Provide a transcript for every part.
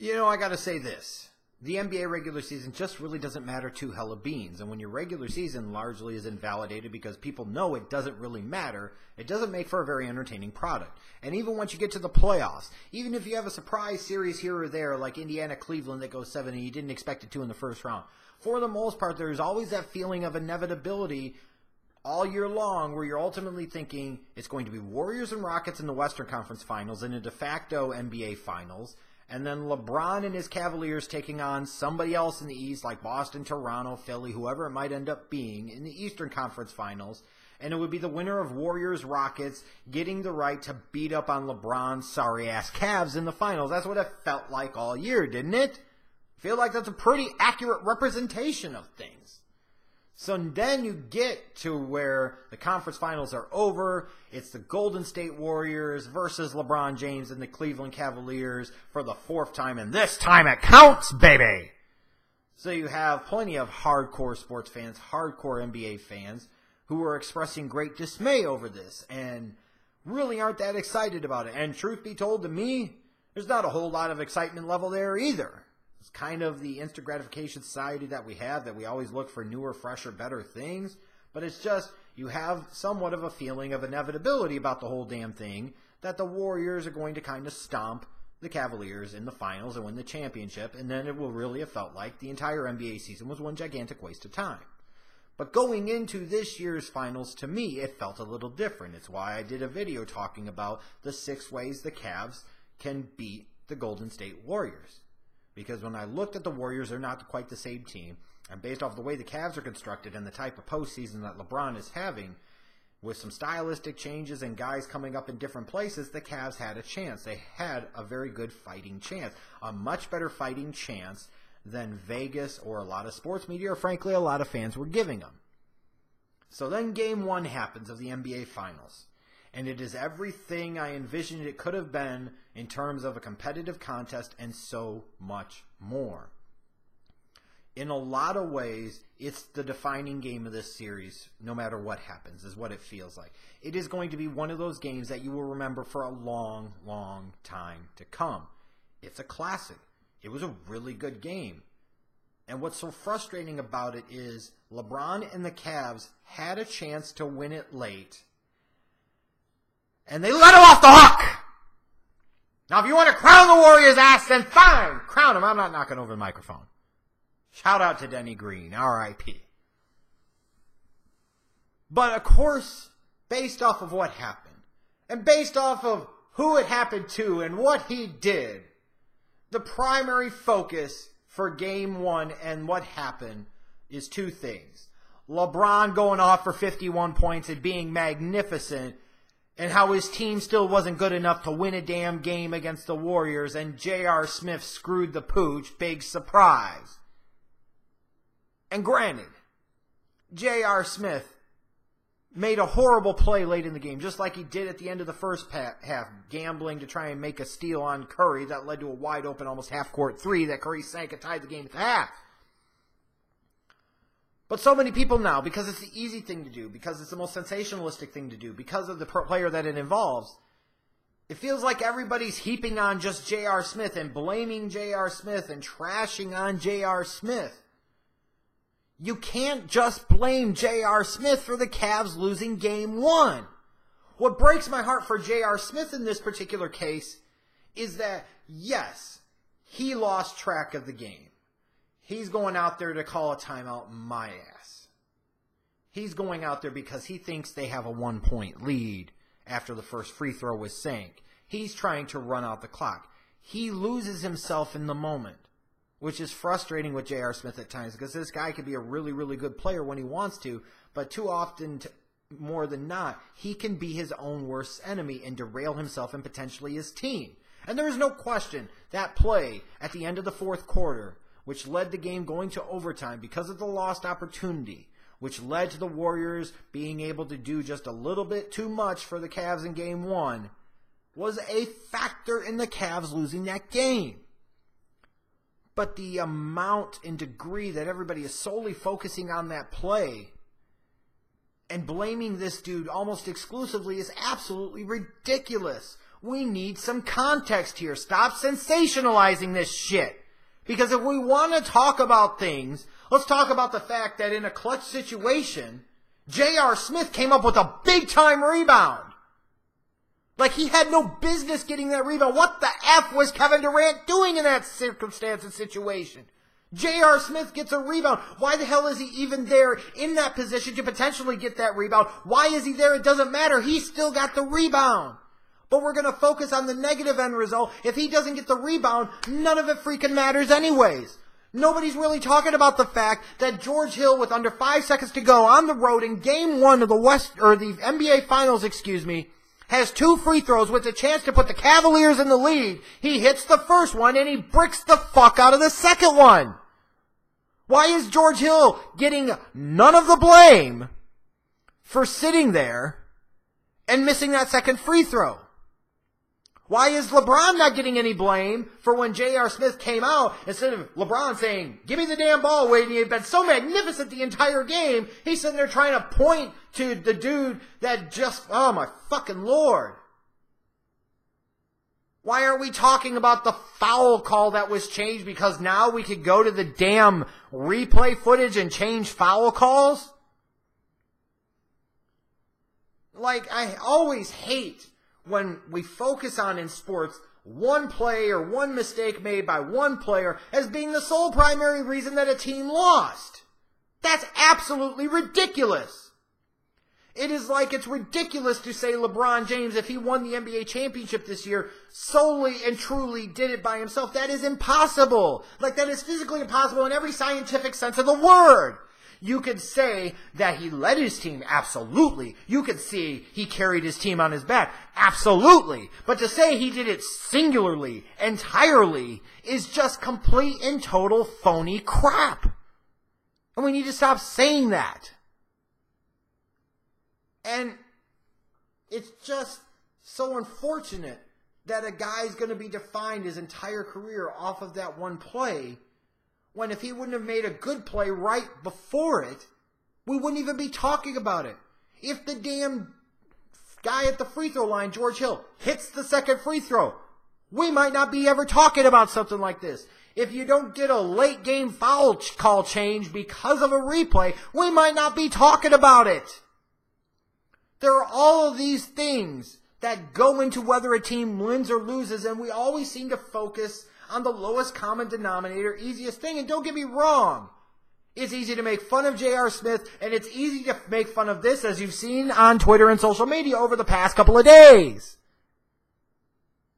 I got to say this. The NBA regular season just really doesn't matter two hella beans. And when your regular season largely is invalidated because people know it doesn't really matter, it doesn't make for a very entertaining product. And even once you get to the playoffs, even if you have a surprise series here or there like Indiana-Cleveland that goes 7 and you didn't expect it to in the first round, for the most part, there's always that feeling of inevitability all year long where you're ultimately thinking it's going to be Warriors and Rockets in the Western Conference Finals and a de facto NBA Finals, and then LeBron and his Cavaliers taking on somebody else in the East like Boston, Toronto, Philly, whoever it might end up being in the Eastern Conference Finals. And it would be the winner of Warriors-Rockets getting the right to beat up on LeBron's sorry-ass Cavs in the finals. That's what it felt like all year, didn't it? I feel like that's a pretty accurate representation of things. So then you get to where the conference finals are over. It's the Golden State Warriors versus LeBron James and the Cleveland Cavaliers for the fourth time, and this time it counts, baby! So you have plenty of hardcore sports fans, hardcore NBA fans, who are expressing great dismay over this and really aren't that excited about it. And truth be told, to me, there's not a whole lot of excitement level there either. It's kind of the instant gratification society that we have, that we always look for newer, fresher, better things. But it's just, you have somewhat of a feeling of inevitability about the whole damn thing, that the Warriors are going to kind of stomp the Cavaliers in the finals and win the championship, and then it will really have felt like the entire NBA season was one gigantic waste of time. But going into this year's finals, to me, it felt a little different. It's why I did a video talking about the 6 ways the Cavs can beat the Golden State Warriors. Because when I looked at the Warriors, they're not quite the same team. And based off the way the Cavs are constructed and the type of postseason that LeBron is having, with some stylistic changes and guys coming up in different places, the Cavs had a chance. They had a very good fighting chance. A much better fighting chance than Vegas or a lot of sports media, or frankly a lot of fans were giving them. So then Game 1 happens of the NBA Finals. And it is everything I envisioned it could have been in terms of a competitive contest and so much more. In a lot of ways, it's the defining game of this series, no matter what happens, is what it feels like. It is going to be one of those games that you will remember for a long, long time to come. It's a classic. It was a really good game. And what's so frustrating about it is LeBron and the Cavs had a chance to win it late, and they let him off the hook! Now, if you want to crown the Warriors' ass, then fine! Crown him. I'm not knocking over the microphone. Shout out to Denny Green. R.I.P. But, of course, based off of what happened, and based off of who it happened to and what he did, the primary focus for Game 1 and what happened is 2 things. LeBron going off for 51 points and being magnificent, and how his team still wasn't good enough to win a damn game against the Warriors, and J.R. Smith screwed the pooch. Big surprise. And granted, J.R. Smith made a horrible play late in the game, just like he did at the end of the first half, gambling to try and make a steal on Curry that led to a wide-open, almost half-court 3 that Curry sank and tied the game at the half. But so many people now, because it's the easy thing to do, because it's the most sensationalistic thing to do, because of the player that it involves, it feels like everybody's heaping on just J.R. Smith and blaming J.R. Smith and trashing on J.R. Smith. You can't just blame J.R. Smith for the Cavs losing Game 1. What breaks my heart for J.R. Smith in this particular case is that, yes, he lost track of the game. He's going out there to call a timeout my ass. He's going out there because he thinks they have a 1-point lead after the first free throw was sank. He's trying to run out the clock. He loses himself in the moment, which is frustrating with J.R. Smith at times, because this guy could be a really, really good player when he wants to, but too often, more than not, he can be his own worst enemy and derail himself and potentially his team. And there is no question that play at the end of the fourth quarter, which led the game going to overtime because of the lost opportunity, which led to the Warriors being able to do just a little bit too much for the Cavs in Game 1, was a factor in the Cavs losing that game. But the amount and degree that everybody is solely focusing on that play and blaming this dude almost exclusively is absolutely ridiculous. We need some context here. Stop sensationalizing this shit. Because if we want to talk about things, let's talk about the fact that in a clutch situation, J.R. Smith came up with a big-time rebound. Like, he had no business getting that rebound. What the F was Kevin Durant doing in that circumstance and situation? J.R. Smith gets a rebound. Why the hell is he even there in that position to potentially get that rebound? Why is he there? It doesn't matter. He still got the rebound. But we're going to focus on the negative end result. If he doesn't get the rebound, none of it freaking matters anyways. Nobody's really talking about the fact that George Hill, with under 5 seconds to go on the road in Game 1 of the the NBA Finals, has 2 free throws with a chance to put the Cavaliers in the lead. He hits the first one and he bricks the fuck out of the second one. Why is George Hill getting none of the blame for sitting there and missing that second free throw? Why is LeBron not getting any blame for when J.R. Smith came out, instead of LeBron saying, give me the damn ball, Wade, and he had been so magnificent the entire game, he's sitting there trying to point to the dude that just, oh my fucking Lord. Why aren't we talking about the foul call that was changed because now we could go to the damn replay footage and change foul calls? Like, I always hate when we focus on, in sports, one play or one mistake made by one player as being the sole primary reason that a team lost. That's absolutely ridiculous. It is like it's ridiculous to say LeBron James, if he won the NBA championship this year, solely and truly did it by himself. That is impossible. Like, that is physically impossible in every scientific sense of the word. You could say that he led his team, absolutely. You could say he carried his team on his back, absolutely. But to say he did it singularly, entirely, is just complete and total phony crap. And we need to stop saying that. And it's just so unfortunate that a guy's going to be defined his entire career off of that one play, when if he wouldn't have made a good play right before it, we wouldn't even be talking about it. If the damn guy at the free throw line, George Hill, hits the second free throw, we might not be ever talking about something like this. If you don't get a late game foul call change because of a replay, we might not be talking about it. There are all of these things that go into whether a team wins or loses, and we always seem to focus on the lowest common denominator, easiest thing. And don't get me wrong, it's easy to make fun of J.R. Smith, and it's easy to make fun of this, as you've seen on Twitter and social media over the past couple of days.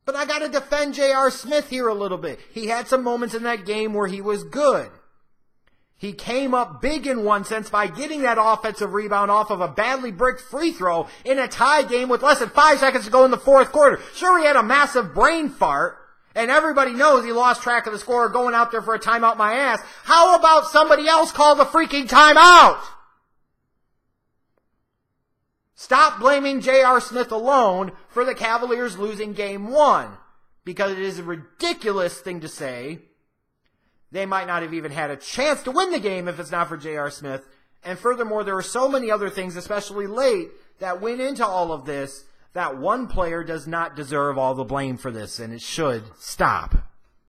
But I gotta defend J.R. Smith here a little bit. He had some moments in that game where he was good. He came up big in one sense by getting that offensive rebound off of a badly bricked free throw in a tie game with less than 5 seconds to go in the fourth quarter. Sure, he had a massive brain fart, and everybody knows he lost track of the score going out there for a timeout my ass. How about somebody else call the freaking timeout? Stop blaming J.R. Smith alone for the Cavaliers losing Game 1, because it is a ridiculous thing to say. They might not have even had a chance to win the game if it's not for J.R. Smith. And furthermore, there are so many other things, especially late, that went into all of this, that one player does not deserve all the blame for this, and it should stop.